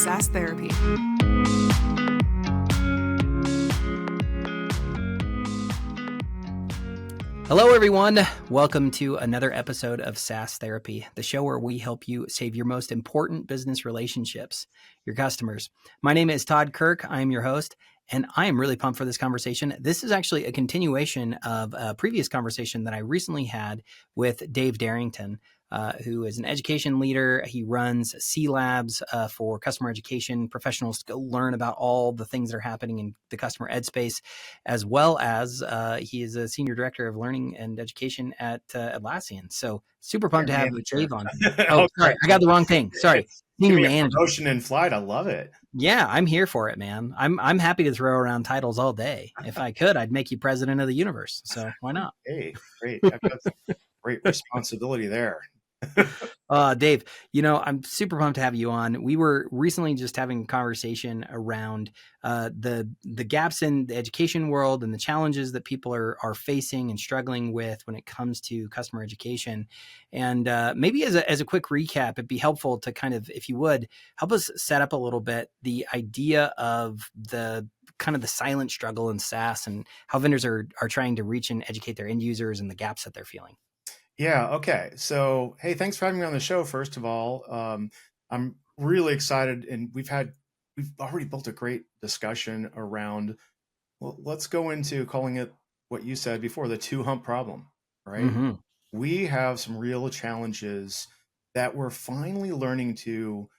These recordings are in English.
SaaS Therapy. Hello, everyone. Welcome to another episode of SaaS Therapy, the show where we help you save your most important business relationships, your customers. My name is Todd Kirk. I'm your host, and I am really pumped for this conversation. This is actually a continuation of a previous conversation that I recently had with Dave Derington, who is an education leader. He runs CELabs for customer education professionals to go learn about all the things that are happening in the customer ed space, as well as he is a senior director of learning and education at Atlassian. So super pumped to have Dave on. Oh, sorry, I got the wrong thing. Sorry, senior manager. Promotion in flight. I love it. Yeah, I'm here for it, man. I'm happy to throw around titles all day. If I could, I'd make you president of the universe. So why not? Hey, great. I've got some great responsibility there. Dave, I'm super pumped to have you on. We were recently just having a conversation around the gaps in the education world and the challenges that people are facing and struggling with when it comes to customer education. And maybe as a quick recap, it'd be helpful to kind of, if you would, help us set up a little bit the idea of the kind of the silent struggle in SaaS and how vendors are trying to reach and educate their end users and the gaps that they're feeling. Yeah. Okay. So, hey, thanks for having me on the show. First of all, I'm really excited, and we've already built a great discussion around. Well, let's go into calling it what you said before, the two-hump problem. Right? Mm-hmm. We have some real challenges that we're finally learning to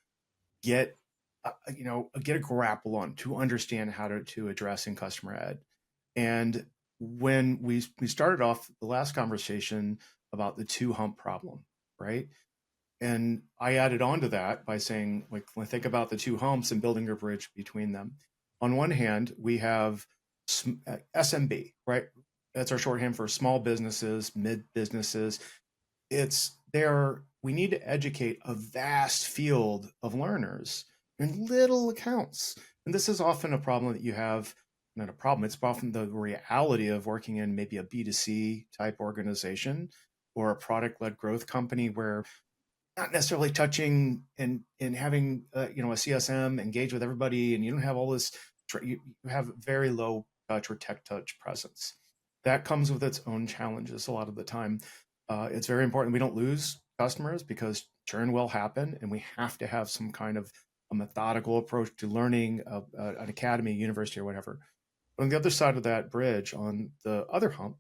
get a grapple on, to understand how to address in customer ed. And when we started off the last conversation about the two-hump problem, right? And I added on to that by saying, like, when I think about the two humps and building a bridge between them. On one hand, we have SMB, right? That's our shorthand for small businesses, mid businesses. We need to educate a vast field of learners in little accounts. And this is often a problem that you have. Not a problem. It's often the reality of working in maybe a B2C type organization or a product-led growth company where not necessarily touching and having a CSM engage with everybody, and you don't have all this. You have very low touch or tech touch presence. That comes with its own challenges a lot of the time. It's very important we don't lose customers because churn will happen, and we have to have some kind of a methodical approach to learning, an academy, university, or whatever. On the other side of that bridge, on the other hump,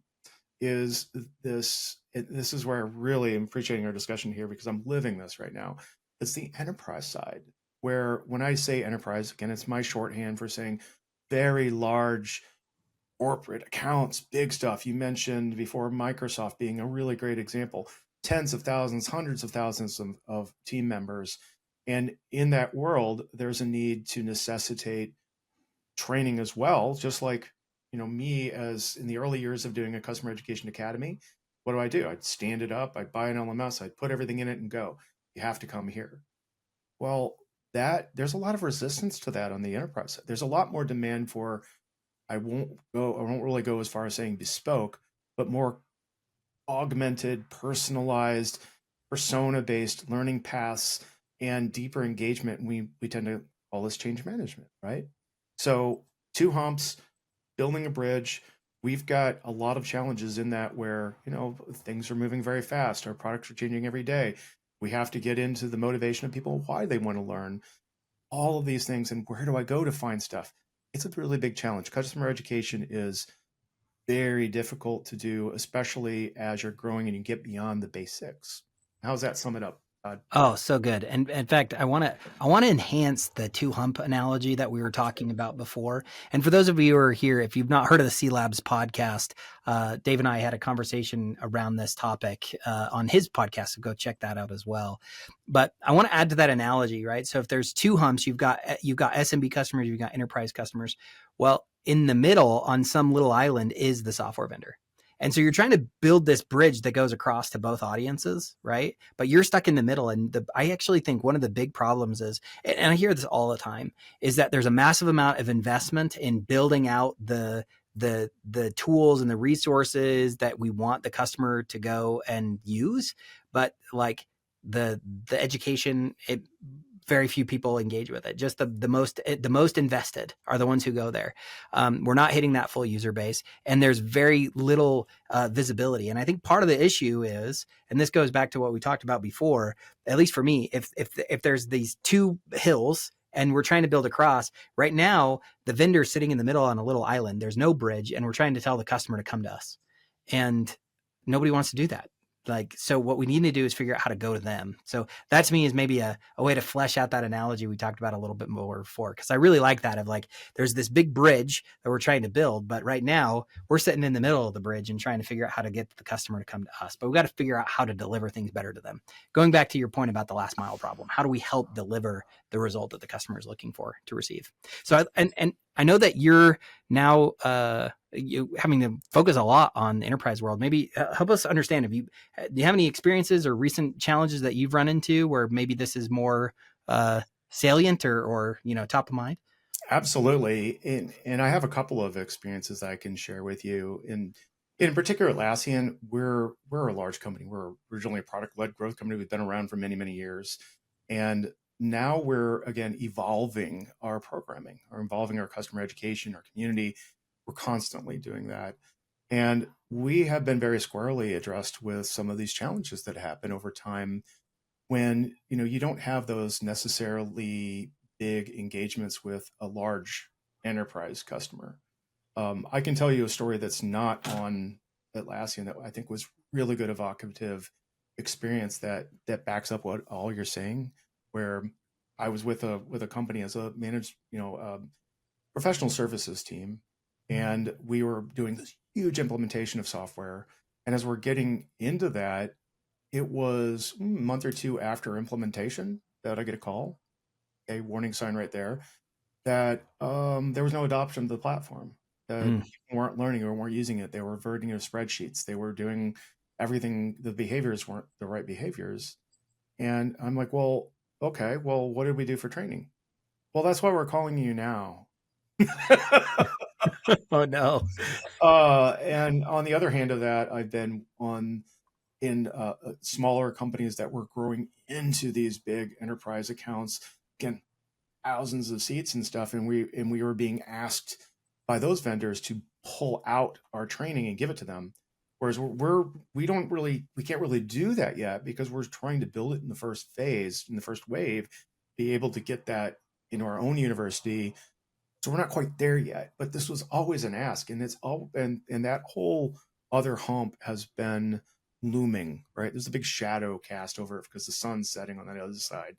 is this. This is where I really am appreciating our discussion here because I'm living this right now. It's the enterprise side, where when I say enterprise, again, it's my shorthand for saying very large corporate accounts, big stuff. You mentioned before Microsoft being a really great example, tens of thousands, hundreds of thousands of team members. And in that world, there's a need to necessitate training as well, just like me, as in the early years of doing a customer education academy. What do? I'd stand it up, I'd buy an LMS, I'd put everything in it and go, you have to come here. Well, there's a lot of resistance to that on the enterprise side. There's a lot more demand for, I won't really go as far as saying bespoke, but more augmented, personalized, persona-based learning paths and deeper engagement. We tend to call this change management, right? So two humps, building a bridge. We've got a lot of challenges in that where, things are moving very fast. Our products are changing every day. We have to get into the motivation of people, why they want to learn, all of these things. And where do I go to find stuff? It's a really big challenge. Customer education is very difficult to do, especially as you're growing and you get beyond the basics. How's that sum it up? Oh, so good. And in fact, I want to enhance the two-hump analogy that we were talking about before. And for those of you who are here, if you've not heard of the CELabs podcast, Dave and I had a conversation around this topic on his podcast, so go check that out as well. But I want to add to that analogy, right? So if there's two humps, you've got SMB customers, you've got enterprise customers. Well, in the middle on some little island is the software vendor. And so you're trying to build this bridge that goes across to both audiences, right? But you're stuck in the middle. And I actually think one of the big problems is, and I hear this all the time, is that there's a massive amount of investment in building out the tools and the resources that we want the customer to go and use. But like the education, very few people engage with it. Just the most invested are the ones who go there. We're not hitting that full user base, and there's very little visibility. And I think part of the issue is, and this goes back to what we talked about before, at least for me, if there's these two hills and we're trying to build across, right now the vendor's sitting in the middle on a little island. There's no bridge, and we're trying to tell the customer to come to us, and nobody wants to do that. Like, so what we need to do is figure out how to go to them. So that to me is maybe a way to flesh out that analogy we talked about a little bit more before. Cause I really like that of like, there's this big bridge that we're trying to build, but right now we're sitting in the middle of the bridge and trying to figure out how to get the customer to come to us, but we've got to figure out how to deliver things better to them. Going back to your point about the last mile problem, how do we help deliver the result that the customer is looking for to receive? So, and I know that you're now, you having to focus a lot on the enterprise world. Maybe help us understand, do you have any experiences or recent challenges that you've run into where maybe this is more salient or top of mind? Absolutely. And I have a couple of experiences that I can share with you. In particular, Atlassian, we're a large company. We're originally a product-led growth company. We've been around for many, many years. And now we're, again, evolving our programming, or involving our customer education, our community. We're constantly doing that. And we have been very squarely addressed with some of these challenges that happen over time when you don't have those necessarily big engagements with a large enterprise customer. I can tell you a story that's not on Atlassian that I think was really good evocative experience that backs up what all you're saying. Where I was with a company as a managed professional services team, and we were doing this huge implementation of software. And as we're getting into that, it was a month or two after implementation that I get a call, a warning sign right there, that there was no adoption of the platform, that people weren't learning or weren't using it. They were reverting to spreadsheets. They were doing everything. The behaviors weren't the right behaviors. And I'm like, well, okay, well, what did we do for training? Well, that's why we're calling you now. Oh no. And on the other hand of that, I've been in smaller companies that were growing into these big enterprise accounts, again, thousands of seats and stuff, and we were being asked by those vendors to pull out our training and give it to them, whereas we can't really do that yet because we're trying to build it in the first phase, in the first wave, be able to get that in our own university. So we're not quite there yet, but this was always an ask, and it's all and that whole other hump has been looming, right? There's a big shadow cast over it because the sun's setting on the other side.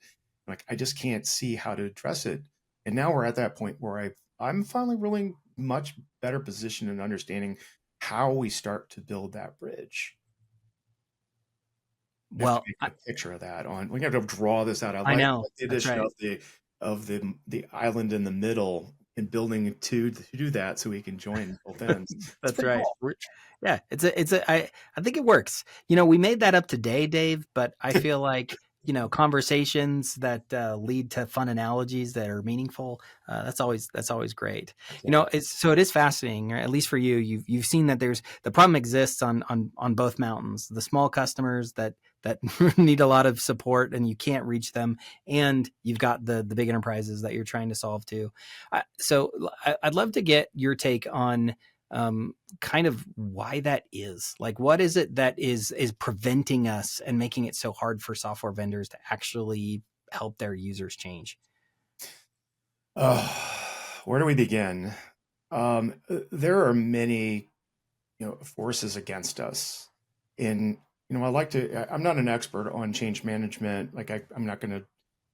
Like, I just can't see how to address it. And now we're at that point where I'm finally really much better positioned in understanding how we start to build that bridge. We have to Well, make a picture of that on. We have to draw this out. I I like know the that's addition right. of the island in the middle and building to do that so we can join both ends. It's That's pretty right. cool. Yeah, I think it works. We made that up today, Dave, but I feel like, conversations that lead to fun analogies that are meaningful. That's always great. Absolutely. It is fascinating, or at least for you. You've seen that the problem exists on both mountains. The small customers that need a lot of support and you can't reach them, and you've got the big enterprises that you're trying to solve too. I'd love to get your take on kind of why that is. Like, what is it that is preventing us and making it so hard for software vendors to actually help their users change? Uh, where do we begin? There are many, forces against us. In I'm not an expert on change management. Like, I'm not going to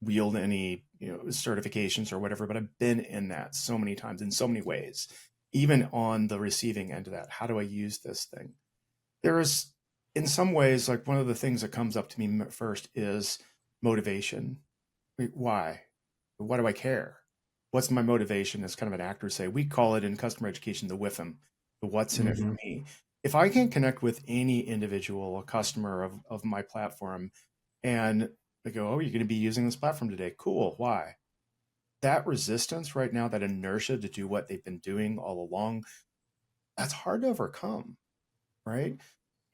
wield any certifications or whatever, but I've been in that so many times in so many ways. Even on the receiving end of that, how do I use this thing? There is, in some ways, like, one of the things that comes up to me first is motivation. Why? Why do I care? What's my motivation? As kind of an actor say, we call it in customer education the WIFM, the what's in it for me. If I can connect with any individual, a customer of my platform, and they go, oh, you're going to be using this platform today. Cool. Why? That resistance right now, that inertia to do what they've been doing all along, that's hard to overcome, right?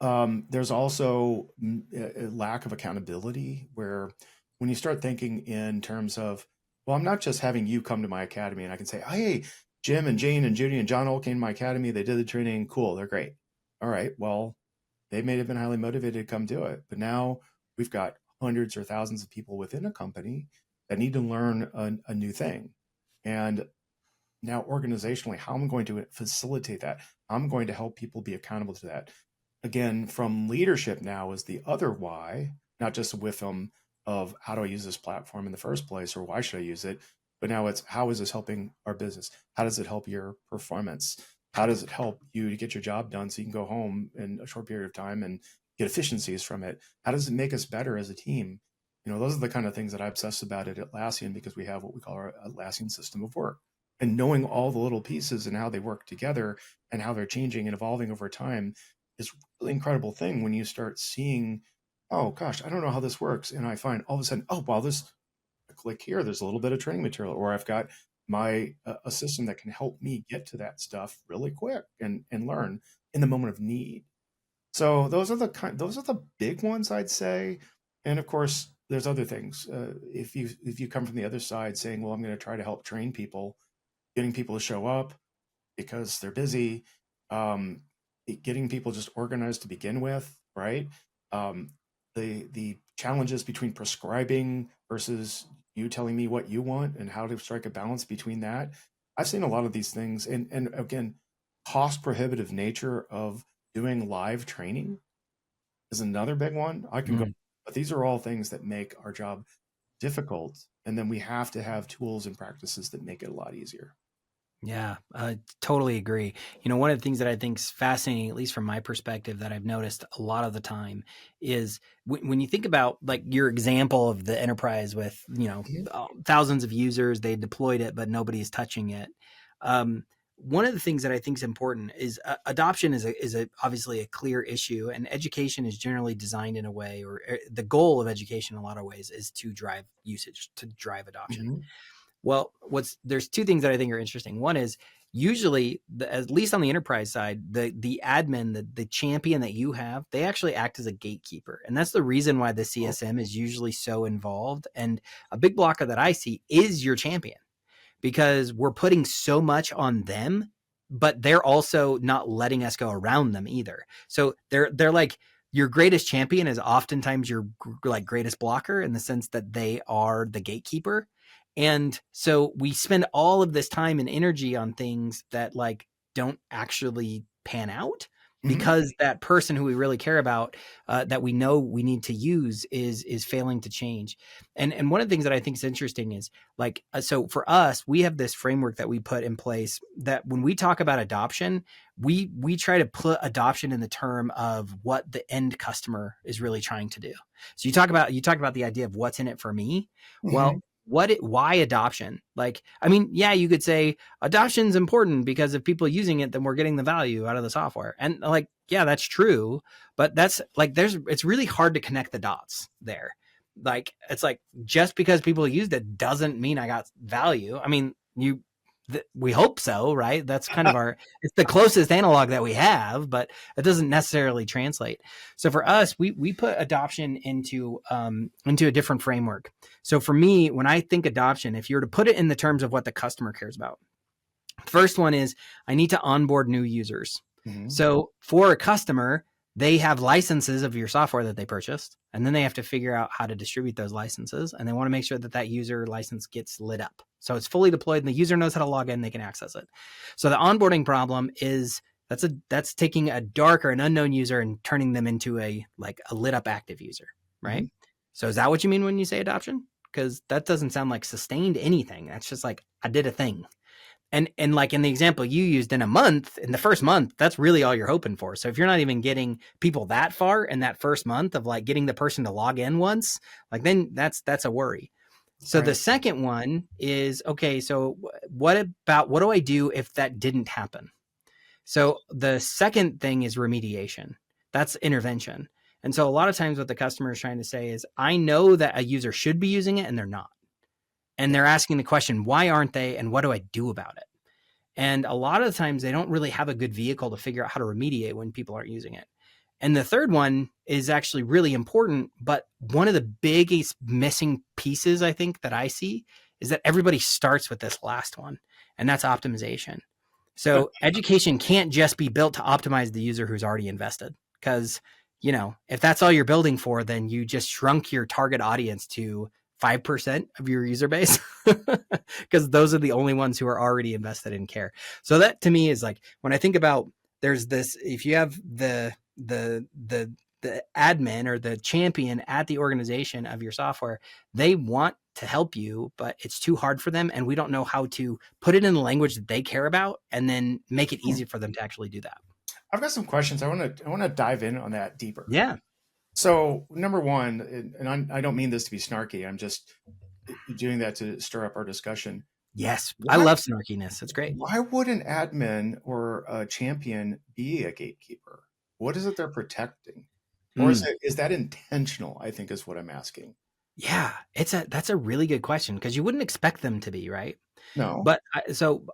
There's also a lack of accountability where when you start thinking in terms of, well, I'm not just having you come to my academy and I can say, hey, Jim and Jane and Judy and John all came to my academy. They did the training. Cool. They're great. All right. Well, they may have been highly motivated to come do it. But now we've got hundreds or thousands of people within a company that need to learn a new thing. And now organizationally, how am I going to facilitate that? I'm going to help people be accountable to that. Again, from leadership now is the other why, not just with them of how do I use this platform in the first place or why should I use it? But now it's how is this helping our business? How does it help your performance? How does it help you to get your job done so you can go home in a short period of time and get efficiencies from it? How does it make us better as a team? Those are the kind of things that I obsess about at Atlassian, because we have what we call our Atlassian system of work. And knowing all the little pieces and how they work together and how they're changing and evolving over time is a really incredible thing when you start seeing, oh gosh, I don't know how this works. And I find all of a sudden, oh, wow, I click here, there's a little bit of training material, or I've got my a system that can help me get to that stuff really quick and learn in the moment of need. So those are the big ones, I'd say. And of course, there's other things. If you come from the other side saying, well, I'm going to try to help train people, getting people to show up because they're busy, getting people just organized to begin with, right? The challenges between prescribing versus you telling me what you want and how to strike a balance between that. I've seen a lot of these things, and again, cost prohibitive nature of doing live training is another big one. I can go, but these are all things that make our job difficult, and then we have to have tools and practices that make it a lot easier. Yeah, I totally agree. One of the things that I think is fascinating, at least from my perspective, that I've noticed a lot of the time is when you think about like your example of the enterprise with, thousands of users, they deployed it, but nobody's touching it. One of the things that I think is important is adoption is obviously a clear issue, and education is generally designed in a way, or the goal of education in a lot of ways is to drive usage, to drive adoption. Mm-hmm. Well, there's two things that I think are interesting. One is usually, at least on the enterprise side, the admin, the champion that you have, they actually act as a gatekeeper. And that's the reason why the CSM is usually so involved. And a big blocker that I see is your champion, because we're putting so much on them, but they're also not letting us go around them either. So they're like, your greatest champion is oftentimes your like greatest blocker, in the sense that they are the gatekeeper. And so we spend all of this time and energy on things that like don't actually pan out, because that person who we really care about, that we know we need to use, is failing to change. And one of the things that I think is interesting is like, so for us, we have this framework that we put in place that when we talk about adoption, we try to put adoption in the term of what the end customer is really trying to do. So you talk about the idea of what's in it for me. Well, why adoption? Like, I mean, yeah, you could say adoption's important because if people using it, then we're getting the value out of the software. And like, yeah, that's true. But that's like, it's really hard to connect the dots there. Like, it's like, just because people used it doesn't mean I got value. I mean, we hope so, right? That's kind of it's the closest analog that we have, but it doesn't necessarily translate. So for us, we put adoption into a different framework. So for me, when I think adoption, if you were to put it in the terms of what the customer cares about, first one is I need to onboard new users. So for a customer, they have licenses of your software that they purchased, and then they have to figure out how to distribute those licenses, and they want to make sure that user license gets lit up. So it's fully deployed and the user knows how to log in, they can access it. So the onboarding problem is that's taking a dark or an unknown user and turning them into a lit up active user, right? So is that what you mean when you say adoption? Because that doesn't sound like sustained anything. That's just like, I did a thing. And like in the example you used, in the first month, that's really all you're hoping for. So if you're not even getting people that far in that first month of like getting the person to log in once, like then that's a worry. So the second one is, okay, so what do I do if that didn't happen? So the second thing is remediation. That's intervention. And so a lot of times what the customer is trying to say is, I know that a user should be using it and they're not. And they're asking the question, why aren't they? And what do I do about it? And a lot of the times they don't really have a good vehicle to figure out how to remediate when people aren't using it. And the third one is actually really important, but one of the biggest missing pieces I think that I see is that everybody starts with this last one, and that's optimization. So education can't just be built to optimize the user who's already invested, because, if that's all you're building for, then you just shrunk your target audience to 5% of your user base, because those are the only ones who are already invested in care. So that to me is like, when I think about, there's this, if you have the admin or the champion at the organization of your software, they want to help you, but it's too hard for them, and we don't know how to put it in the language that they care about and then make it easy for them to actually do that. I've got some questions. I want to dive in on that deeper. Yeah. So number one, and I don't mean this to be snarky. I'm just doing that to stir up our discussion. Yes, I love snarkiness. It's great. Why would an admin or a champion be a gatekeeper? What is it they're protecting? Or is that intentional, I think is what I'm asking. Yeah, that's a really good question, because you wouldn't expect them to be, right? No. But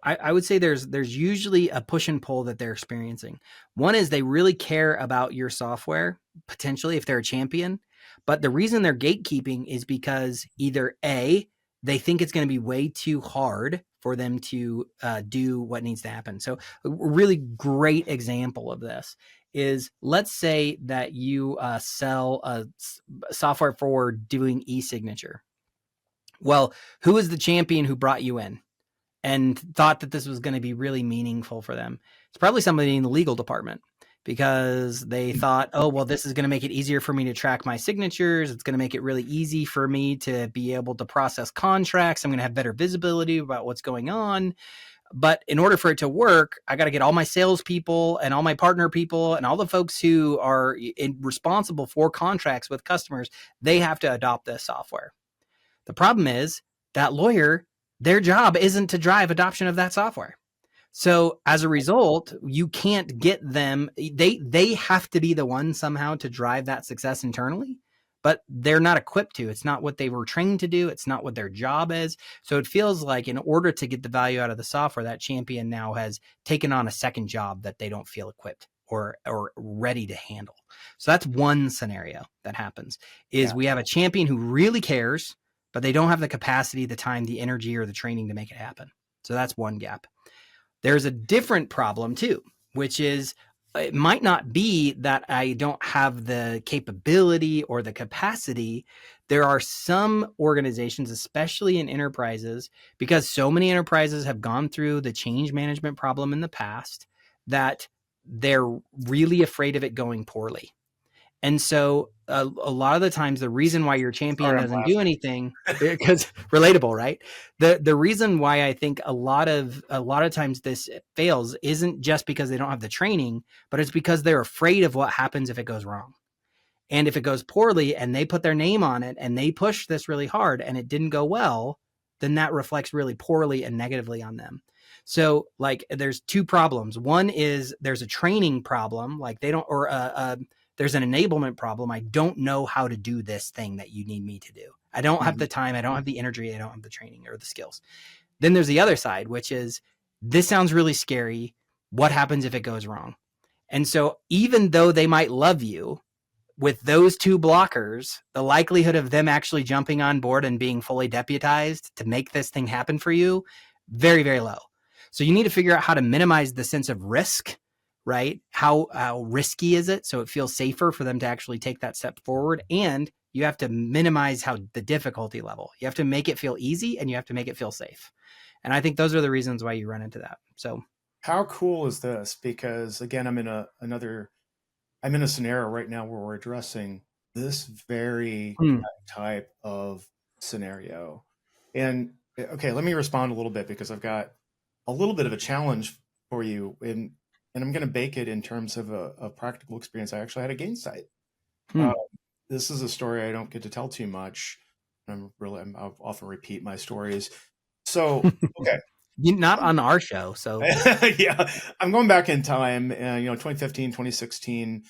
I would say there's usually a push and pull that they're experiencing. One is they really care about your software, potentially, if they're a champion. But the reason they're gatekeeping is because either A, they think it's going to be way too hard for them to do what needs to happen. So a really great example of this is, let's say that you sell a software for doing e-signature. Well, who is the champion who brought you in and thought that this was going to be really meaningful for them? It's probably somebody in the legal department, because they thought, oh, well, this is going to make it easier for me to track my signatures. It's going to make it really easy for me to be able to process contracts. I'm going to have better visibility about what's going on. But in order for it to work, I got to get all my salespeople and all my partner people and all the folks who are responsible for contracts with customers. They have to adopt this software. The problem is that lawyer, their job isn't to drive adoption of that software. So as a result, you can't get them. They have to be the one somehow to drive that success internally, but they're not equipped to. It's not what they were trained to do. It's not what their job is. So it feels like, in order to get the value out of the software, that champion now has taken on a second job that they don't feel equipped or ready to handle. So that's one scenario that happens, is we have a champion who really cares, but they don't have the capacity, the time, the energy, or the training to make it happen. So that's one gap. There's a different problem too, which is, it might not be that I don't have the capability or the capacity. There are some organizations, especially in enterprises, because so many enterprises have gone through the change management problem in the past, that they're really afraid of it going poorly. And so a lot of the times, the reason why your champion doesn't do anything, because relatable, right? The reason why I think a lot of times this fails isn't just because they don't have the training, but it's because they're afraid of what happens if it goes wrong. And if it goes poorly and they put their name on it and they push this really hard and it didn't go well, then that reflects really poorly and negatively on them. So like, there's two problems. One is there's a training problem, like they don't, or there's an enablement problem. I don't know how to do this thing that you need me to do. I don't have the time. I don't have the energy. I don't have the training or the skills. Then there's the other side, which is, this sounds really scary. What happens if it goes wrong? And so even though they might love you, with those two blockers, the likelihood of them actually jumping on board and being fully deputized to make this thing happen for you, very, very low. So you need to figure out how to minimize the sense of risk, right? How risky is it, so it feels safer for them to actually take that step forward? And you have to minimize the difficulty level. You have to make it feel easy, and you have to make it feel safe. And I think those are the reasons why you run into that. So how cool is this? Because again, I'm in a scenario right now where we're addressing this very type of scenario. And okay, let me respond a little bit, because I've got a little bit of a challenge for you, and I'm going to bake it in terms of a practical experience. I actually had a Gainsight. This is a story I don't get to tell too much. I'll often repeat my stories. So, okay. Not on our show. So yeah, I'm going back in time, 2015, 2016.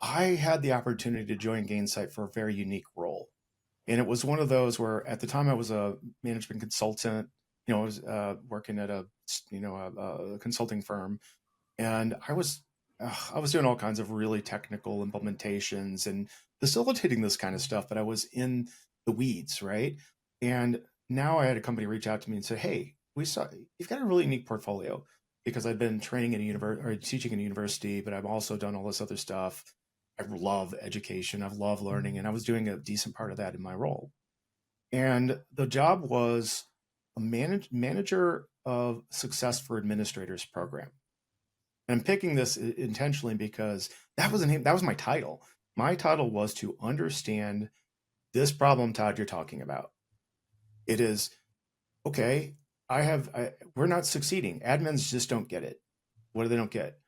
I had the opportunity to join Gainsight for a very unique role. And it was one of those where, at the time, I was a management consultant. I was working at a consulting firm, and I was I was doing all kinds of really technical implementations and facilitating this kind of stuff, but I was in the weeds, right? And now I had a company reach out to me and say, "Hey, we saw you've got a really unique portfolio because I've been training in a university or teaching in a university, but I've also done all this other stuff. I love education, I love learning, and I was doing a decent part of that in my role. And the job was a manager of success for administrators program. And I'm picking this intentionally because that was my title. My title was to understand this problem, Todd, you're talking about. It is okay. We're not succeeding. Admins just don't get it. What do they don't get?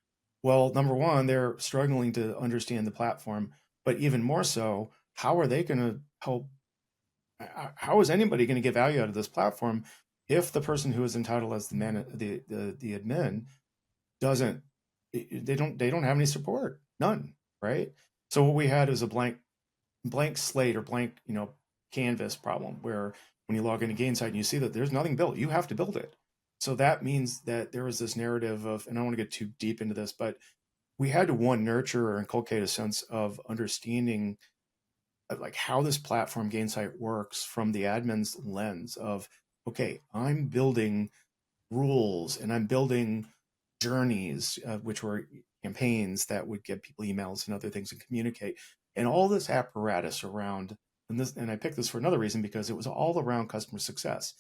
Well, number one, they're struggling to understand the platform, but even more so, how are they going to help? How is anybody going to get value out of this platform if the person who is entitled as the admin doesn't they don't have any support, none, right? So what we had is a blank slate or blank canvas problem where when you log into Gainsight and you see that there's nothing built, you have to build it. So that means that there was this narrative of, and I don't want to get too deep into this, but we had to nurture or inculcate a sense of understanding of like how this platform Gainsight works from the admin's lens of, okay, I'm building rules and I'm building journeys, which were campaigns that would give people emails and other things and communicate, and all this apparatus around. And I picked this for another reason because it was all around customer success.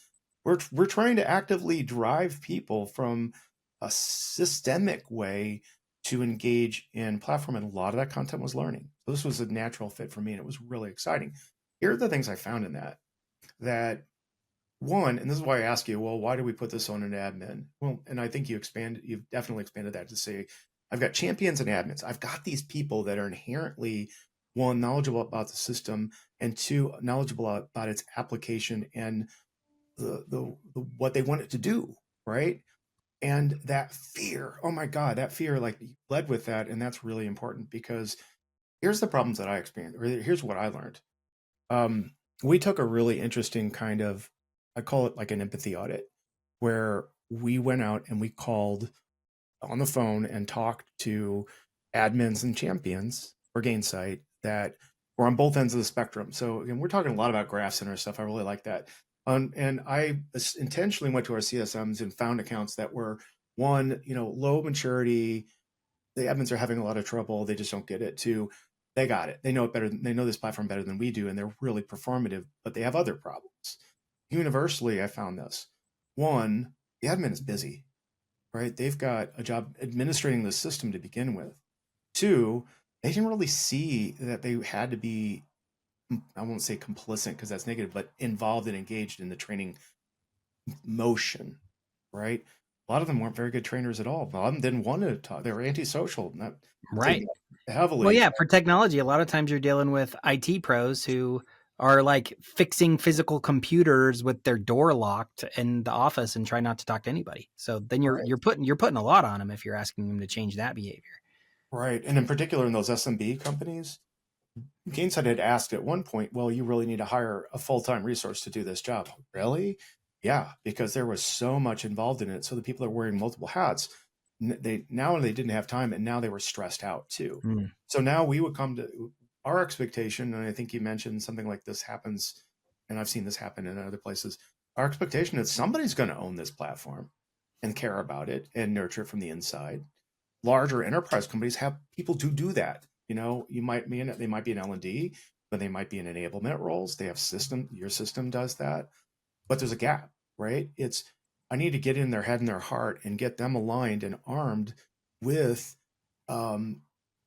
We're trying to actively drive people from a systemic way to engage in platform, and a lot of that content was learning. So this was a natural fit for me, and it was really exciting. Here are the things I found in that one, and this is why I ask you, well, why do we put this on an admin? Well, and I think you've definitely expanded that to say, I've got champions and admins. I've got these people that are inherently, one, knowledgeable about the system, and two, knowledgeable about its application and the what they want it to do, right? And that fear, oh my God, that fear like led with that. And that's really important because here's the problems that I experienced, or here's what I learned. Um, we took a really interesting kind of, I call it like an empathy audit, where we went out and we called on the phone and talked to admins and champions for Gainsight that were on both ends of the spectrum. So again, we're talking a lot about graph center stuff. I really like that. And I intentionally went to our CSMs and found accounts that were one, low maturity. The admins are having a lot of trouble. They just don't get it. Two, they got it. They know it better. They know this platform better than we do, and they're really performative, but they have other problems. Universally, I found this. One, the admin is busy, right? They've got a job administrating the system to begin with. Two, they didn't really see that they had to be, I won't say complicit because that's negative, but involved and engaged in the training motion, right? A lot of them weren't very good trainers at all. A lot of them didn't want to talk. They were antisocial, not Right. taking it Well, heavily. yeah, for technology, a lot of times you're dealing with IT pros who are like fixing physical computers with their door locked in the office and try not to talk to anybody. So then Right. you're putting a lot on them if you're asking them to change that behavior. Right. And in particular in those SMB companies, Gainsight had asked at one point, well, you really need to hire a full-time resource to do this job. Really? Yeah, because there was so much involved in it. So the people are wearing multiple hats. They didn't have time, and now they were stressed out too. Mm. So now we would come to our expectation, and I think you mentioned something like this happens, and I've seen this happen in other places. Our expectation is somebody's going to own this platform and care about it and nurture it from the inside. Larger enterprise companies have people to do that. They might be in L&D, but they might be in enablement roles. They have your system does that, but there's a gap, right? I need to get in their head and their heart and get them aligned and armed with, um,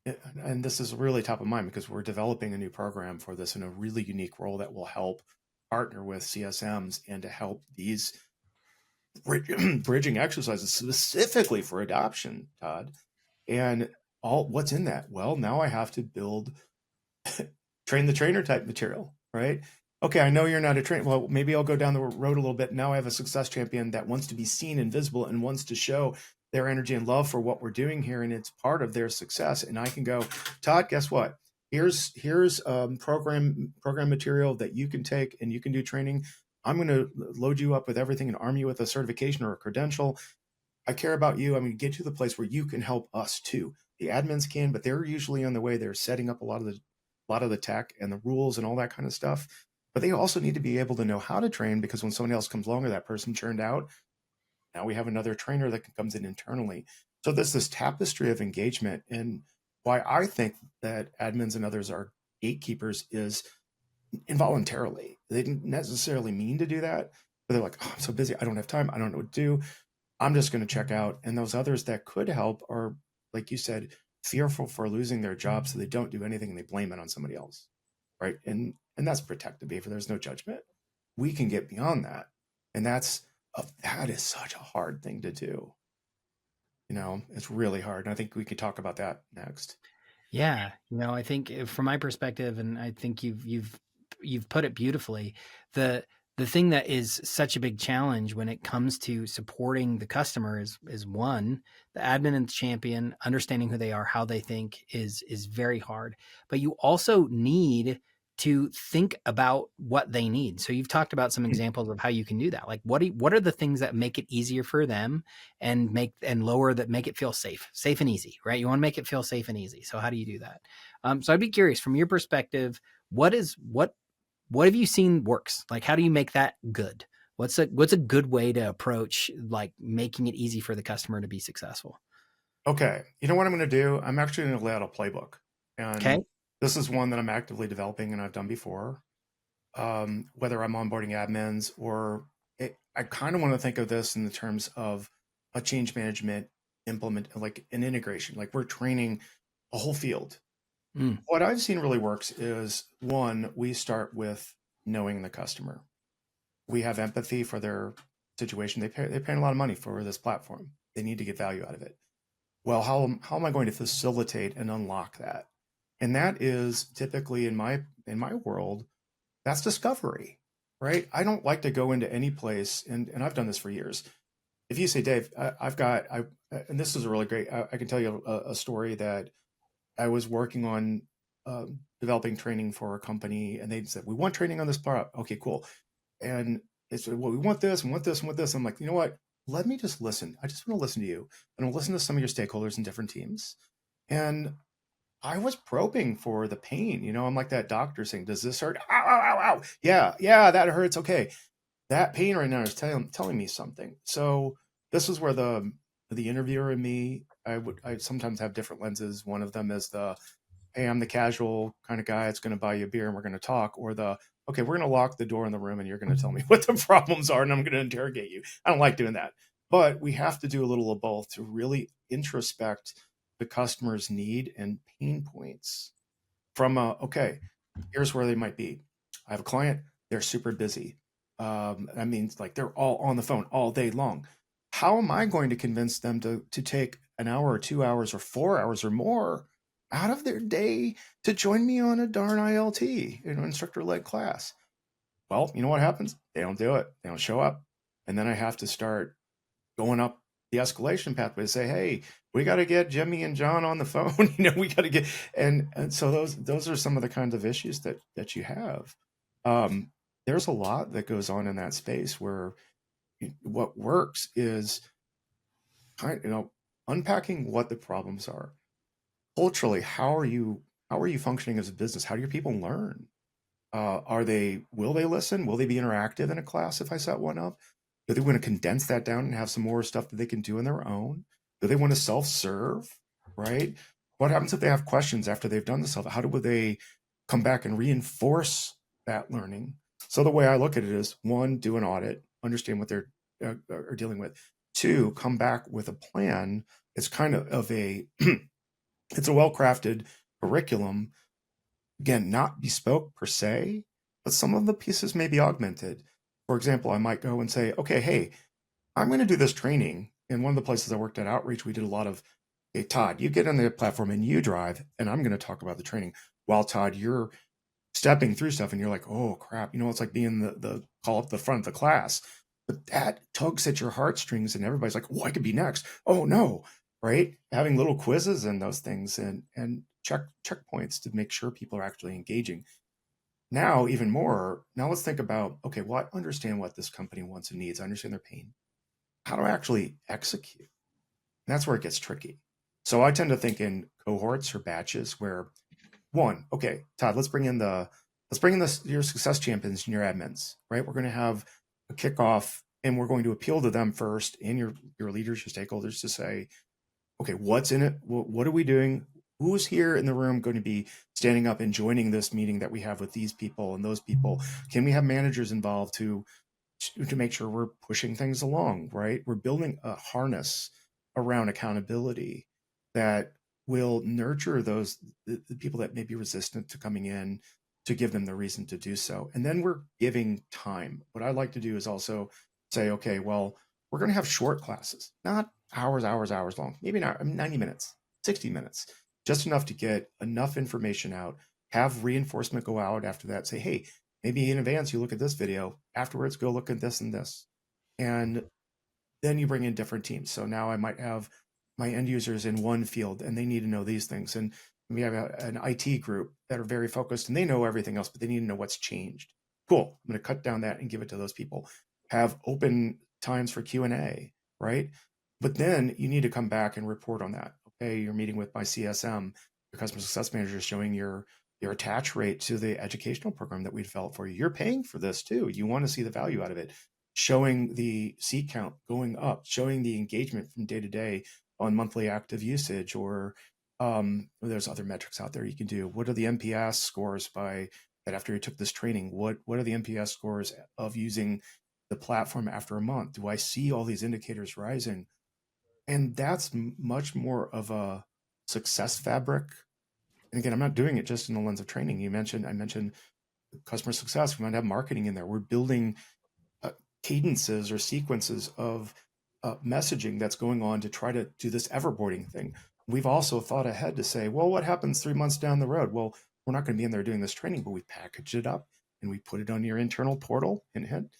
and this is really top of mind because we're developing a new program for this in a really unique role that will help partner with CSMs and to help these bridging exercises specifically for adoption, Todd. And what's in that? Well, now I have to build train the trainer type material, right? Okay, I know you're not a trainer. Well, maybe I'll go down the road a little bit. Now I have a success champion that wants to be seen and visible and wants to show their energy and love for what we're doing here, and it's part of their success. And I can go, Todd, guess what? Here's program material that you can take and you can do training. I'm going to load you up with everything and arm you with a certification or a credential. I care about you. I'm going to get to the place where you can help us too. the admins can, but they're usually on the way. They're setting up a lot of the tech and the rules and all that kind of stuff. But they also need to be able to know how to train, because when someone else comes along or that person churned out, now we have another trainer that comes in internally. So there's this tapestry of engagement. And why I think that admins and others are gatekeepers is involuntarily. They didn't necessarily mean to do that, but they're like, oh, I'm so busy. I don't have time. I don't know what to do. I'm just going to check out. And those others that could help are, like you said, fearful for losing their job. So they don't do anything and they blame it on somebody else. Right. And that's protective behavior. There's no judgment. We can get beyond that. And that is such a hard thing to do. It's really hard. And I think we could talk about that next. Yeah, I think from my perspective, and I think you've put it beautifully, the the thing that is such a big challenge when it comes to supporting the customer is one, the admin and champion understanding who they are, how they think is very hard. But you also need to think about what they need. So you've talked about some examples of how you can do that. Like what are the things that make it easier for them and make it feel safe and easy, right? You want to make it feel safe and easy. So how do you do that? So I'd be curious from your perspective, what have you seen works? Like, how do you make that good? What's a good way to approach like making it easy for the customer to be successful? Okay. You know what I'm going to do? I'm actually going to lay out a playbook. Okay. And this is one that I'm actively developing and I've done before. Whether I'm onboarding admins I kind of want to think of this in the terms of a change management implement, like an integration, like we're training a whole field. Mm, What I've seen really works is one, we start with knowing the customer. We have empathy for their situation. They're paying a lot of money for this platform. They need to get value out of it. Well, how am I going to facilitate and unlock that? And that is typically in my world, that's discovery, right? I don't like to go into any place, and I've done this for years. If you say, Dave, and this is a really great, I can tell you a story that I was working on developing training for a company, and they said, we want training on this part. Okay, cool. And they said, well, we want this, and want this, and want this. I'm like, you know what? Let me just listen. I just want to listen to you, and I'll listen to some of your stakeholders in different teams. And I was probing for the pain. I'm like that doctor saying, does this hurt? Ow, ow, ow, ow. Yeah, that hurts. Okay. That pain right now is telling me something. So this is where the interviewer and me, I sometimes have different lenses. One of them is hey, I'm the casual kind of guy that's going to buy you a beer and we're going to talk, or okay, we're going to lock the door in the room and you're going to tell me what the problems are and I'm going to interrogate you. I don't like doing that. But we have to do a little of both to really introspect the customer's need and pain points from okay, here's where they might be. I have a client, they're super busy. That means like they're all on the phone all day long. How am I going to convince them to take an hour or 2 hours or 4 hours or more out of their day to join me on a darn ILT, instructor-led class? Well, you know what happens? They don't do it. They don't show up. And then I have to start going up the escalation pathway to say, hey, we got to get Jimmy and John on the phone. We got to get, and so those are some of the kinds of issues that you have. There's a lot that goes on in that space where what works is unpacking what the problems are. Culturally, how are you functioning as a business? How do your people learn? Will they listen? Will they be interactive in a class if I set one up? Do they want to condense that down and have some more stuff that they can do on their own? Do they want to self-serve? Right? What happens if they have questions after they've done the self? How do they come back and reinforce that learning? So the way I look at it is, one, do an audit, understand what they're are dealing with. Two, come back with a plan. It's kind of it's a well-crafted curriculum. Again, not bespoke per se, but some of the pieces may be augmented. For example, I might go and say, okay, hey, I'm going to do this training. In one of the places I worked at Outreach, we did a lot of, hey, Todd, you get on the platform and you drive, and I'm going to talk about the training. While Todd, you're stepping through stuff and you're like, oh crap, it's like being the call up the front of the class. But that tugs at your heartstrings and everybody's like, oh, I could be next. Oh no, right? Having little quizzes and those things and checkpoints to make sure people are actually engaging. Now, even more, now let's think about, okay, well, I understand what this company wants and needs. I understand their pain. How do I actually execute? And that's where it gets tricky. So I tend to think in cohorts or batches where one, okay, Todd, let's bring in your success champions and your admins, right? We're going to have a kickoff and we're going to appeal to them first and your leaders, your stakeholders to say, okay, what's in it? What are we doing? Who's here in the room going to be standing up and joining this meeting that we have with these people and those people? Can we have managers involved to make sure we're pushing things along, right? We're building a harness around accountability that will nurture the people that may be resistant to coming in, to give them the reason to do so. And then we're giving time. What I like to do is also say, okay, well, we're going to have short classes, not hours long, maybe not 90 minutes, 60 minutes, just enough to get enough information out, have reinforcement go out after that, say, hey, maybe in advance you look at this video, afterwards go look at this and this. And then you bring in different teams. So now I might have my end users in one field and they need to know these things. And we have an IT group that are very focused and they know everything else, but they need to know what's changed. Cool. I'm going to cut down that and give it to those people. Have open times for Q&A, right? But then you need to come back and report on that. Okay, you're meeting with my CSM, your customer success manager, showing your attach rate to the educational program that we developed for you. You're paying for this too. You want to see the value out of it. Showing the seat count going up, showing the engagement from day to day on monthly active usage, or there's other metrics out there you can do. What are the NPS scores by that after you took this training? What are the NPS scores of using the platform after a month? Do I see all these indicators rising? And that's much more of a success fabric. And again, I'm not doing it just in the lens of training. I mentioned customer success. We might have marketing in there. We're building cadences or sequences of messaging that's going on to try to do this everboarding thing. We've also thought ahead to say, well, what happens 3 months down the road? Well, we're not going to be in there doing this training, but we package it up and we put it on your internal portal, hint, hint.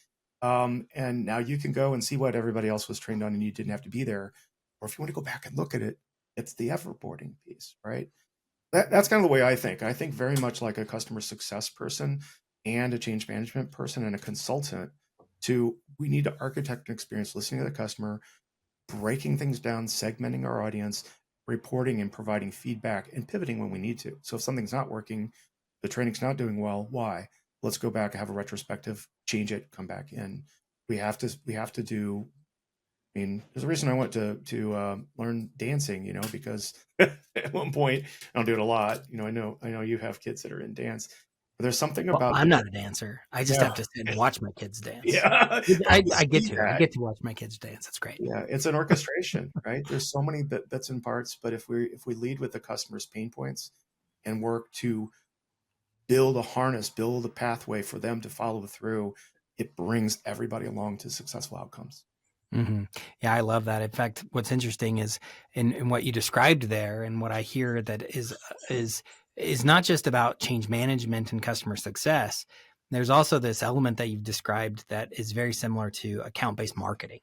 And now you can go and see what everybody else was trained on and you didn't have to be there. Or if you want to go back and look at it, it's the everboarding piece, right? That's kind of the way I think. I think very much like a customer success person and a change management person and a consultant. We need to architect an experience listening to the customer, breaking things down, segmenting our audience, reporting and providing feedback, and pivoting when we need to. So if something's not working, the training's not doing well, why? Let's go back, have a retrospective, change it, come back in. We have to do. I mean, there's a reason I went to learn dancing, because at one point I don't do it a lot. I know you have kids that are in dance, but there's something Well, about I'm not a dancer. I just yeah, have to sit and watch my kids dance. yeah, I, to I get see to. I that. get to watch my kids dance. That's great. Yeah, it's an orchestration, right? There's so many bits and parts, but if we lead with the customer's pain points and work to build a harness, build a pathway for them to follow through, it brings everybody along to successful outcomes. Mm-hmm. Yeah, I love that. In fact, what's interesting is in what you described there, and what I hear that is not just about change management and customer success. There's also this element that you've described that is very similar to account-based marketing.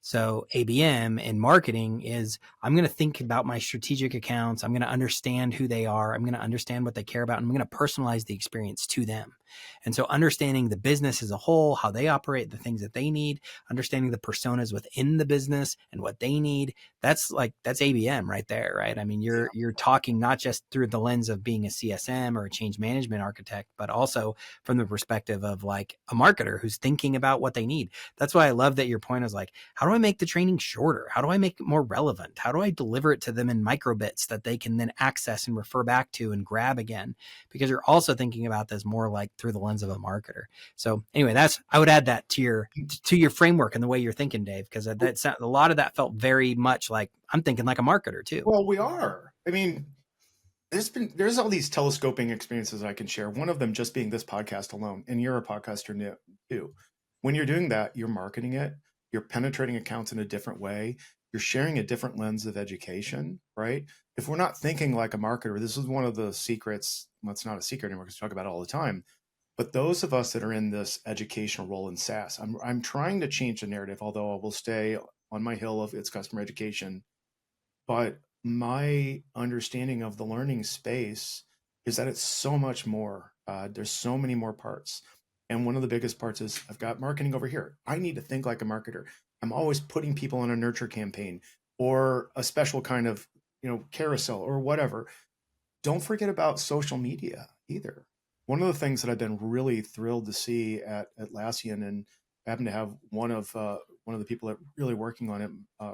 So ABM in marketing is I'm going to think about my strategic accounts. I'm going to understand who they are. I'm going to understand what they care about. And I'm going to personalize the experience to them. And so understanding the business as a whole, how they operate, the things that they need, understanding the personas within the business and what they need, that's ABM right there, right? I mean, you're talking not just through the lens of being a CSM or a change management architect, but also from the perspective of like a marketer who's thinking about what they need. That's why I love that your point is like, how do I make the training shorter? How do I make it more relevant? How do I deliver it to them in microbits that they can then access and refer back to and grab again? Because you're also thinking about this more like through the lens of a marketer. So anyway, I would add that to your framework and the way you're thinking, Dave, because that's a lot of that felt very much like I'm thinking like a marketer too. Well, we are. I mean, there's all these telescoping experiences I can share. One of them just being this podcast alone, and you're a podcaster too. When you're doing that, you're marketing it, you're penetrating accounts in a different way, you're sharing a different lens of education, right? If we're not thinking like a marketer, this is one of the secrets. Well, it's not a secret anymore because we talk about it all the time. But those of us that are in this educational role in SaaS, I'm trying to change the narrative, although I will stay on my hill of it's customer education. But my understanding of the learning space is that it's so much more. There's so many more parts. And one of the biggest parts is I've got marketing over here. I need to think like a marketer. I'm always putting people on a nurture campaign or a special kind of carousel or whatever. Don't forget about social media either. One of the things that I've been really thrilled to see at Atlassian, and I happen to have one of the people that really working on it,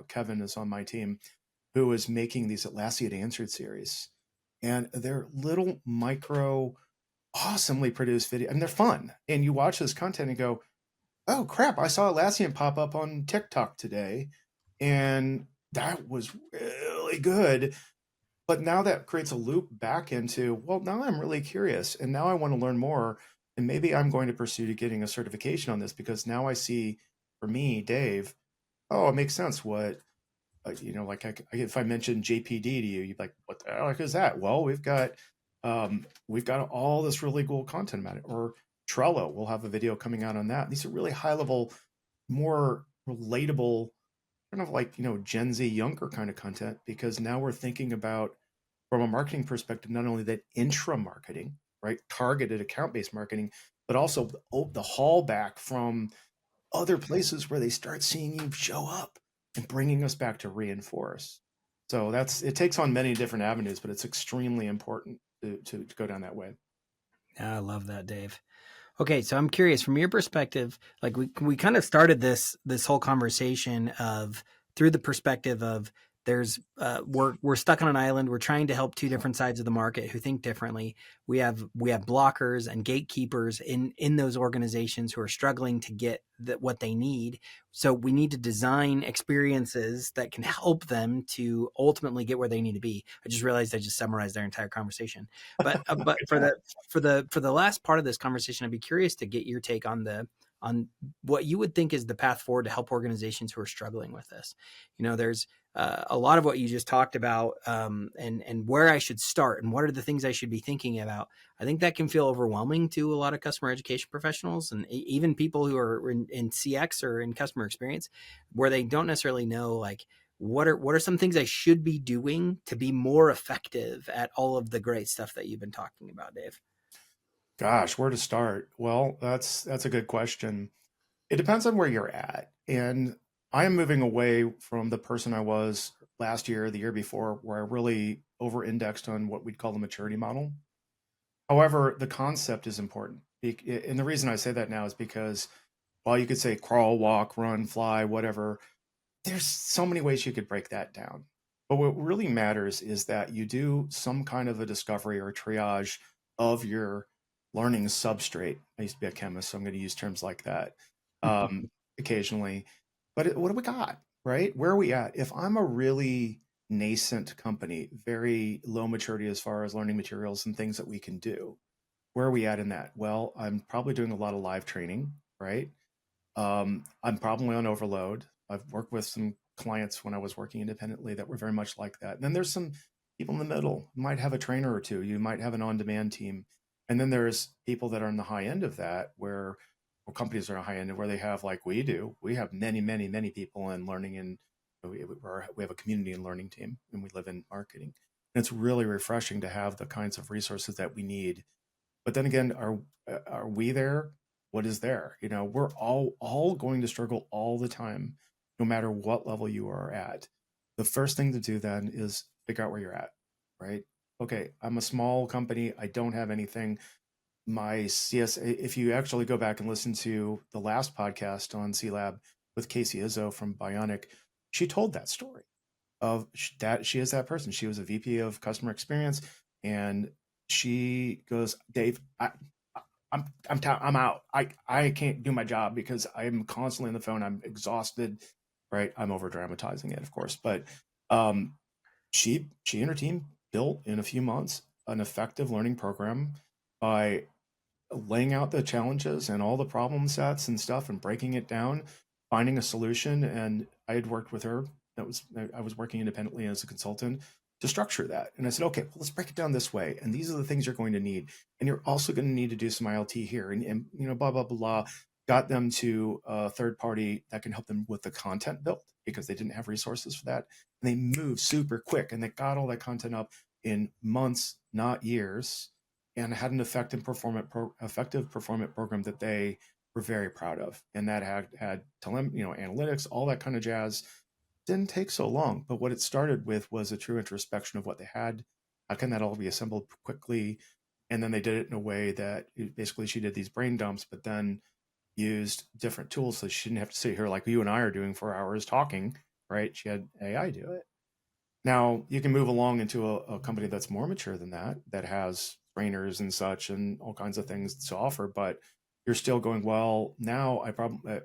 Kevin, is on my team, who is making these Atlassian Answered series, and they're little micro, awesomely produced video, and they're fun. And you watch this content and go, "Oh crap! I saw Atlassian pop up on TikTok today, and that was really good." But now that creates a loop back into, well, now I'm really curious and now I want to learn more. And maybe I'm going to pursue to getting a certification on this because now I see, for me, Dave, oh, it makes sense what, like if I mentioned JPD to you, you'd be like, what the heck is that? Well, we've got all this really cool content about it. Or Trello, we'll have a video coming out on that. These are really high level, more relatable, kind of like, Gen Z younger kind of content, because now we're thinking about, from a marketing perspective, not only that intra marketing, right, targeted account based marketing, but also the haul back from other places where they start seeing you show up and bringing us back to reinforce. So it takes on many different avenues, but it's extremely important to go down that way. I love that, Dave. Okay, so I'm curious from your perspective, like we kind of started this whole conversation of through the perspective of we're stuck on an island. We're trying to help two different sides of the market who think differently. We have blockers and gatekeepers in those organizations who are struggling to get what they need. So we need to design experiences that can help them to ultimately get where they need to be. I just realized I just summarized their entire conversation. But for the last part of this conversation, I'd be curious to get your take on what you would think is the path forward to help organizations who are struggling with this. There's a lot of what you just talked about, and where I should start and what are the things I should be thinking about. I think that can feel overwhelming to a lot of customer education professionals and even people who are in CX or in customer experience, where they don't necessarily know like what are some things I should be doing to be more effective at all of the great stuff that you've been talking about, Dave. Gosh, where to start? Well, that's a good question. It depends on where you're at. And I am moving away from the person I was last year, the year before, where I really over indexed on what we'd call the maturity model. However, the concept is important. And the reason I say that now is because while you could say crawl, walk, run, fly, whatever, there's so many ways you could break that down. But what really matters is that you do some kind of a discovery or a triage of your learning substrate. I used to be a chemist, so I'm going to use terms like that occasionally. But what do we got, right? Where are we at? If I'm a really nascent company, very low maturity as far as learning materials and things that we can do, where are we at in that? Well, I'm probably doing a lot of live training, right? I'm probably on overload. I've worked with some clients when I was working independently that were very much like that. And then there's some people in the middle. You might have a trainer or two. You might have an on-demand team. And then there's people that are on the high end of that, where companies are on high end where they have, like we do. We have many, many, many people in learning, and we have a community and learning team, and we live in marketing. And it's really refreshing to have the kinds of resources that we need. But then again, are we there? What is there? We're all going to struggle all the time, no matter what level you are at. The first thing to do then is figure out where you're at, right? Okay, I'm a small company. I don't have anything. My CS, if you actually go back and listen to the last podcast on CELab with Casey Izzo from Bionic, she told that story of that she is that person. She was a VP of customer experience, and she goes, Dave, I'm out. I can't do my job because I'm constantly on the phone. I'm exhausted, right? I'm over dramatizing it, of course, but um, she and her team built in a few months an effective learning program by laying out the challenges and all the problem sets and stuff and breaking it down, finding a solution. And I had worked with her. I was working independently as a consultant to structure that. And I said, okay, well, let's break it down this way. And these are the things you're going to need. And you're also going to need to do some ILT here and blah, blah, blah. Got them to a third party that can help them with the content built because they didn't have resources for that. And they moved super quick and they got all that content up in months, not years, and had an effective performant program that they were very proud of. And that had analytics, all that kind of jazz. didn't take so long. But what it started with was a true introspection of what they had. How can that all be assembled quickly? And then they did it in a way that basically she did these brain dumps, but then used different tools so she didn't have to sit here like you and I are doing for hours talking, right? She had AI do it. Now you can move along into a company that's more mature than that, that has trainers and such and all kinds of things to offer, but you're still going, well, now I probably,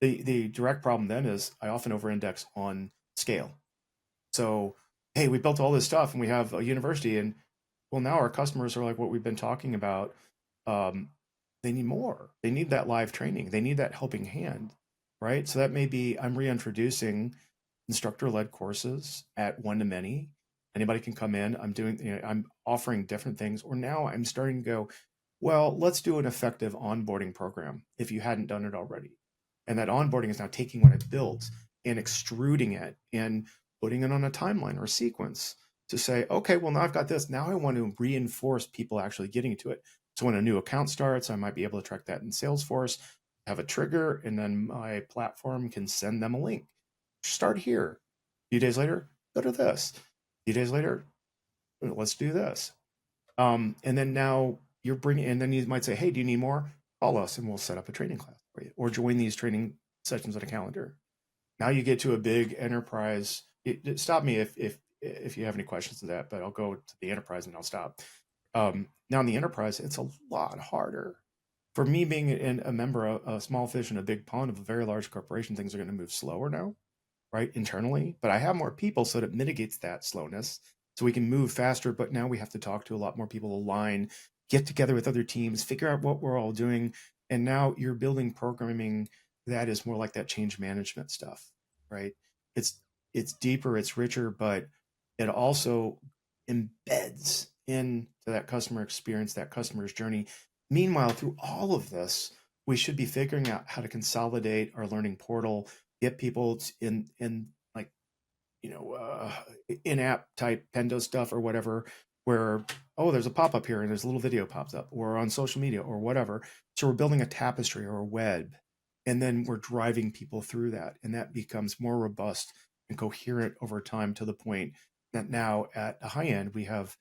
the direct problem then is I often over index on scale. So, hey, we built all this stuff and we have a university, and well, now our customers are like what we've been talking about. Um, they need more. They need that live training. They need that helping hand, right? So that may be I'm reintroducing instructor-led courses at one to many. Anybody can come in. I'm doing, I'm offering different things, or now I'm starting to go, well, let's do an effective onboarding program if you hadn't done it already. And that onboarding is now taking what I've built and extruding it and putting it on a timeline or sequence to say, okay, well, now I've got this. Now I want to reinforce people actually getting to it. So when a new account starts, I might be able to track that in Salesforce, have a trigger, and then my platform can send them a link. Start here. A few days later, go to this. A few days later, let's do this. And then now you're bringing, and then you might say, hey, do you need more? Call us and we'll set up a training class for you, or join these training sessions on a calendar. Now you get to a big enterprise. Stop me if you have any questions to that, but I'll go to the enterprise and I'll stop. Now in the enterprise, it's a lot harder. For me, being a member of a small fish in a big pond of a very large corporation, things are going to move slower now, right? Internally, but I have more people, so that it mitigates that slowness. So we can move faster, but now we have to talk to a lot more people, align, get together with other teams, figure out what we're all doing. And now you're building programming that is more like that change management stuff, right? It's it's deeper, it's richer, but it also embeds into that customer experience, that customer's journey. Meanwhile, through all of this, we should be figuring out how to consolidate our learning portal, get people in like in-app type Pendo stuff or whatever, where oh, there's a pop-up here and there's a little video pops up, or on social media or whatever. So we're building a tapestry or a web, and then we're driving people through that, and that becomes more robust and coherent over time, to the point that now at a high end we have,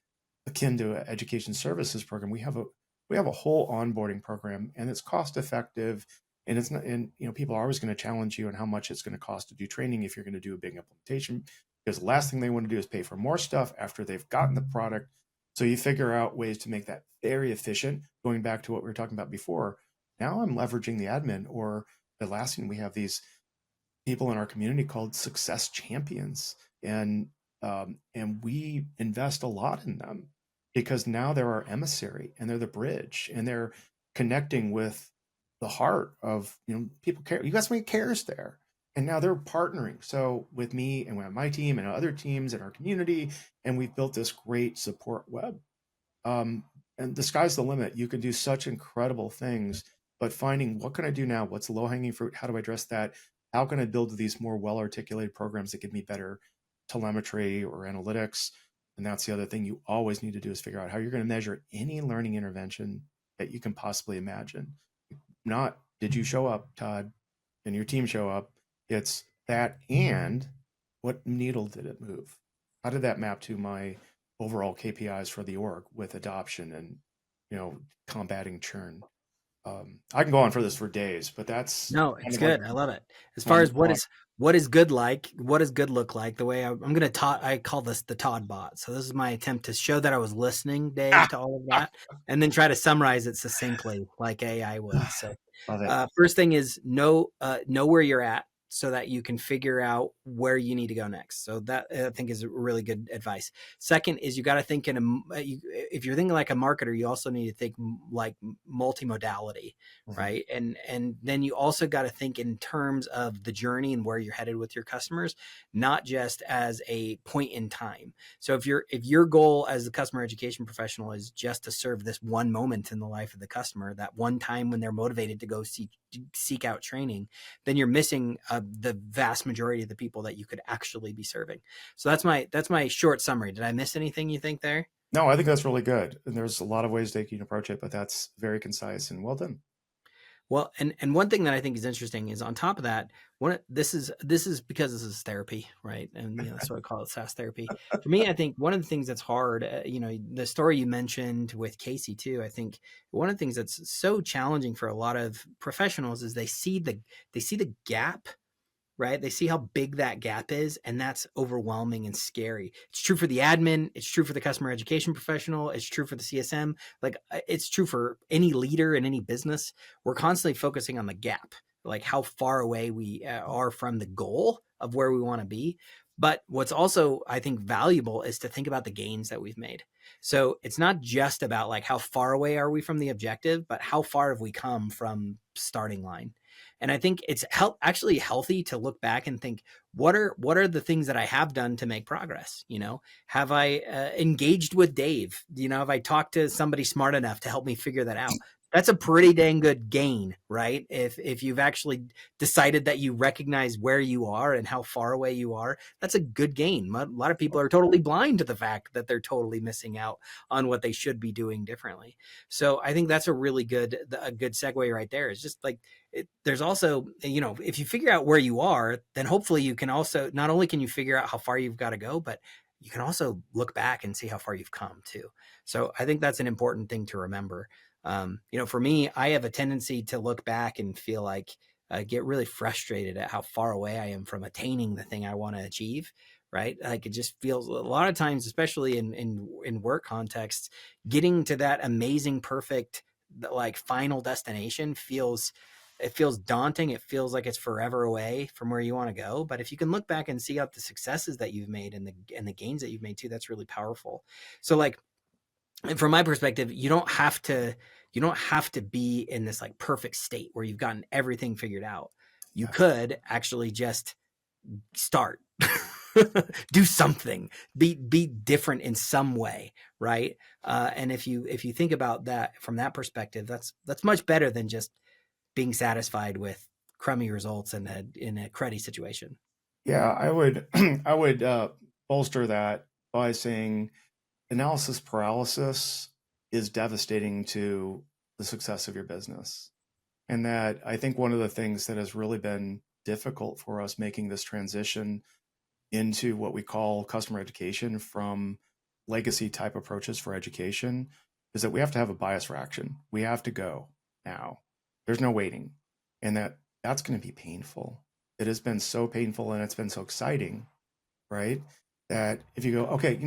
akin to an education services program, we have a whole onboarding program, and it's cost effective. And it's not, and people are always going to challenge you on how much it's going to cost to do training if you're going to do a big implementation, because the last thing they want to do is pay for more stuff after they've gotten the product. So you figure out ways to make that very efficient. Going back to what we were talking about before, now I'm leveraging the admin, or the last thing, we have these people in our community called success champions, and we invest a lot in them, because now they're our emissary and they're the bridge, and they're connecting with the heart of people care. You got somebody cares there, and now they're partnering. So with me and with my team and other teams in our community, and we've built this great support web. And the sky's the limit. You can do such incredible things, but finding what can I do now? What's the low hanging fruit? How do I address that? How can I build these more well articulated programs that give me better telemetry or analytics? And that's the other thing you always need to do, is figure out how you're going to measure any learning intervention that you can possibly imagine. Not did you show up, Todd, and your team show up. It's that, and what needle did it move? How did that map to my overall KPIs for the org with adoption and combating churn? I can go on for this for days, but that's No, kind it's of like good. I love it. As far my as thought. what is good like, what does good look like? The way I'm going to I call this the Todd bot. So this is my attempt to show that I was listening, Dave, to all of that, and then try to summarize it succinctly like AI would. So Love it. first thing is know where you're at, so that you can figure out where you need to go next. So that, I think, is really good advice. Second is you got to think if you're thinking like a marketer, you also need to think like multimodality, Mhm. right? And then you also got to think in terms of the journey and where you're headed with your customers, not just as a point in time. So if your goal as a customer education professional is just to serve this one moment in the life of the customer, that one time when they're motivated to go seek out training, then you're missing the vast majority of the people that you could actually be serving. So that's my short summary. Did I miss anything you think there? No, I think that's really good. And there's a lot of ways they can approach it, but that's very concise and well done. Well, and one thing that I think is interesting is on top of that, this is because this is therapy, right? And that's why I call it SaaS therapy. For me, I think one of the things that's hard, the story you mentioned with Casey too. I think one of the things that's so challenging for a lot of professionals is they see the gap, right? They see how big that gap is, and that's overwhelming and scary. It's true for the admin, it's true for the customer education professional, it's true for the CSM, like it's true for any leader in any business. We're constantly focusing on the gap, like how far away we are from the goal of where we want to be. But what's also, I think, valuable is to think about the gains that we've made. So it's not just about like how far away are we from the objective, but how far have we come from starting line. And I think it's actually healthy to look back and think, what are the things that I have done to make progress? Have I engaged with Dave? Have I talked to somebody smart enough to help me figure that out? That's a pretty dang good gain, right? If you've actually decided that you recognize where you are and how far away you are, that's a good gain. A lot of people are totally blind to the fact that they're totally missing out on what they should be doing differently. So I think that's a good segue right there. It's just like there's also, if you figure out where you are, then hopefully you can also, not only can you figure out how far you've got to go, but you can also look back and see how far you've come too. So I think that's an important thing to remember. For me, I have a tendency to look back and feel like get really frustrated at how far away I am from attaining the thing I want to achieve. Right. Like it just feels a lot of times, especially in work contexts, getting to that amazing, perfect, like final destination feels daunting. It feels like it's forever away from where you want to go. But if you can look back and see out the successes that you've made and the gains that you've made too, that's really powerful. So like from my perspective, you don't have to be in this like perfect state where you've gotten everything figured out. You Yes. could actually just start. Do something, be different in some way, right? And if you think about that from that perspective, that's much better than just being satisfied with crummy results in a cruddy situation. Yeah, I would I would bolster that by saying analysis paralysis is devastating to the success of your business. And that I think one of the things that has really been difficult for us making this transition into what we call customer education from legacy type approaches for education is that we have to have a bias for action. We have to go now. There's no waiting. And that's going to be painful. It has been so painful and it's been so exciting, right? That if you go, okay,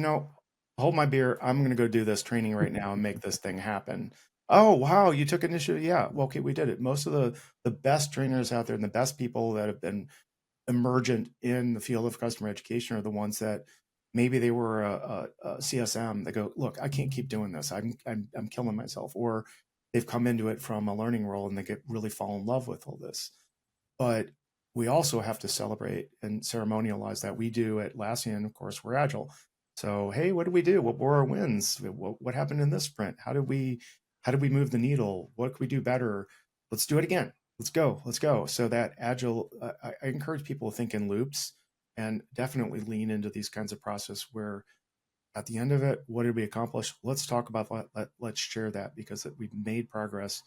hold my beer. I'm going to go do this training right now and make this thing happen. Oh, wow, you took initiative. Yeah, well, okay, we did it. Most of the best trainers out there and the best people that have been emergent in the field of customer education are the ones that maybe they were a CSM. They go, look, I can't keep doing this. I'm killing myself. Or they've come into it from a learning role and they get really fall in love with all this. But we also have to celebrate and ceremonialize that. We do at Atlassian, of course, we're agile. So, hey, what did we do? What were our wins? What happened in this sprint? How did we move the needle? What could we do better? Let's do it again. Let's go. Let's go. So that agile, I encourage people to think in loops and definitely lean into these kinds of process where at the end of it, what did we accomplish? Let's talk about that. Let's share that because we've made progress.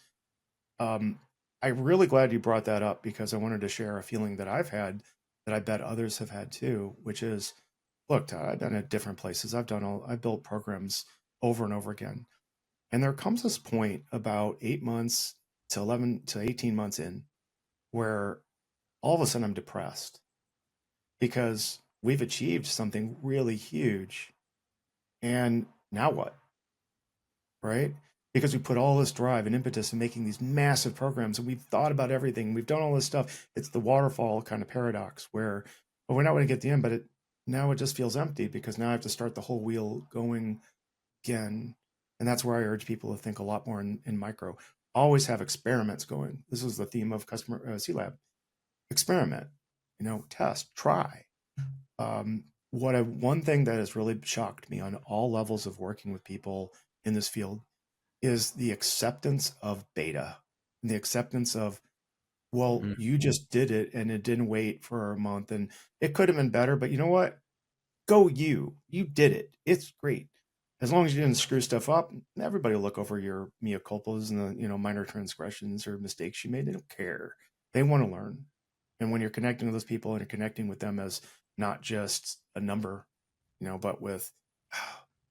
Um, I'm really glad you brought that up because I wanted to share a feeling that I've had that I bet others have had too, which is, look, Todd, I've done it at different places. I've built programs over and over again. And there comes this point about 8 months to 11 to 18 months in where all of a sudden I'm depressed because we've achieved something really huge. And now what? Right? Because we put all this drive and impetus in making these massive programs and we've thought about everything. We've done all this stuff. It's the waterfall kind of paradox where, well, we're not going to get the end, but now it just feels empty because now I have to start the whole wheel going again. And that's where I urge people to think a lot more in micro. Always have experiments going. This is the theme of customer CELab. Experiment, test, try. One thing that has really shocked me on all levels of working with people in this field is the acceptance of beta and the acceptance of, well, Mm. you just did it and it didn't wait for a month and it could have been better, but you know what? Go you did it. It's great. as long as you didn't screw stuff up, everybody will look over your mea culpas and the, minor transgressions or mistakes you made. They don't care. They want to learn. And when you're connecting with those people and you're connecting with them as not just a number, but with,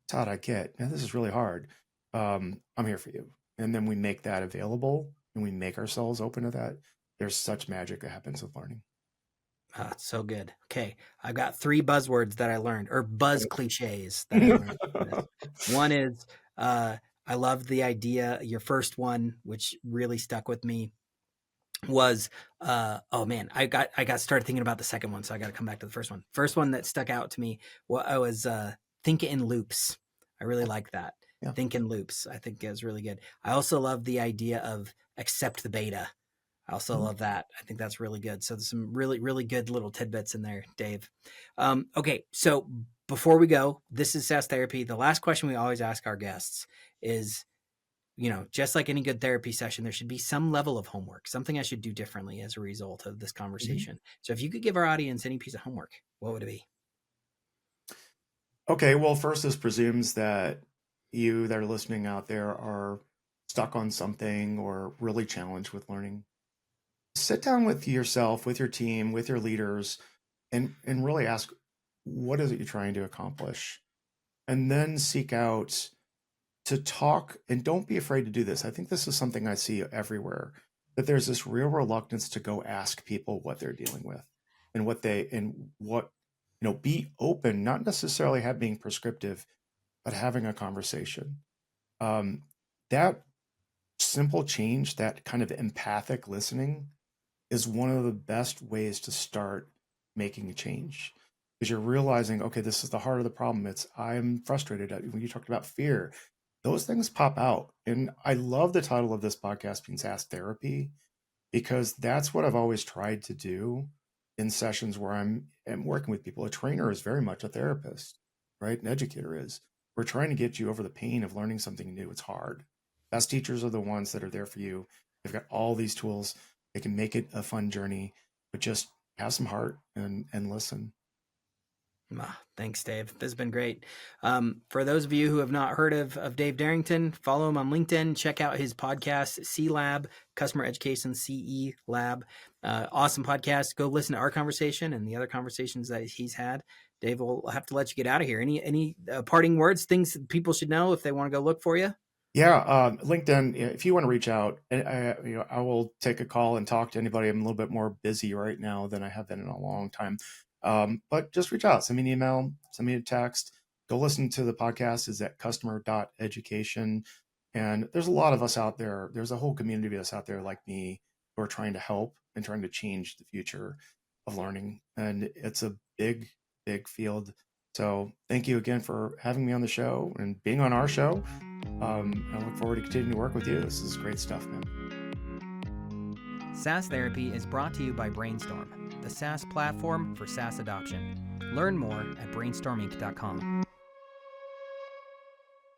Todd, I get, this is really hard. I'm here for you. And then we make that available and we make ourselves open to that. There's such magic that happens with learning. It's so good. Okay. I've got 3 buzzwords that I learned, or buzz cliches that I learned. One is, I loved the idea. Your first one, which really stuck with me, was, oh man, I got started thinking about the second one. So I got to come back to the first one. First one that stuck out to me, was, think in loops. I really like that. Yeah. Think in loops. I think is really good. I also love the idea of accept the beta. I also love that. I think that's really good. So there's some really, really good little tidbits in there, Dave. Okay. So before we go, this is SaaS Therapy. The last question we always ask our guests is, just like any good therapy session, there should be some level of homework, something I should do differently as a result of this conversation. So if you could give our audience any piece of homework, what would it be? Okay. Well, first, this presumes that you that are listening out there are stuck on something or really challenged with learning. Sit down with yourself, with your team, with your leaders, and really ask, what is it you're trying to accomplish? And then seek out to talk, and don't be afraid to do this. I think this is something I see everywhere, that there's this real reluctance to go ask people what they're dealing with and be open, not necessarily being prescriptive, but having a conversation. That simple change, that kind of empathic listening, is one of the best ways to start making a change, because you're realizing, okay, this is the heart of the problem. I'm frustrated. When you talked about fear, those things pop out. And I love the title of this podcast being SaaS Therapy, because that's what I've always tried to do in sessions where I'm working with people. A trainer is very much a therapist, right? An educator is. We're trying to get you over the pain of learning something new. It's hard. Best teachers are the ones that are there for you. They've got all these tools. They can make it a fun journey, but just have some heart and listen. Thanks, Dave. This has been great. For those of you who have not heard of Dave Derington, follow him on LinkedIn. Check out his podcast, CELab, Customer Education CELab. Awesome podcast. Go listen to our conversation and the other conversations that he's had. Dave, we'll have to let you get out of here. Any parting words, things that people should know if they want to go look for you? Yeah, LinkedIn. If you want to reach out, I will take a call and talk to anybody. I'm a little bit more busy right now than I have been in a long time. But just reach out, send me an email, send me a text, go listen to the podcast. Is at customer.education. And there's a lot of us out there. There's a whole community of us out there like me who are trying to help and trying to change the future of learning. And it's a big, big field. So thank you again for having me on the show and being on our show. I look forward to continuing to work with you. This is great stuff, man. SaaS Therapy is brought to you by Brainstorm, the SaaS platform for SaaS adoption. Learn more at brainstorminc.com.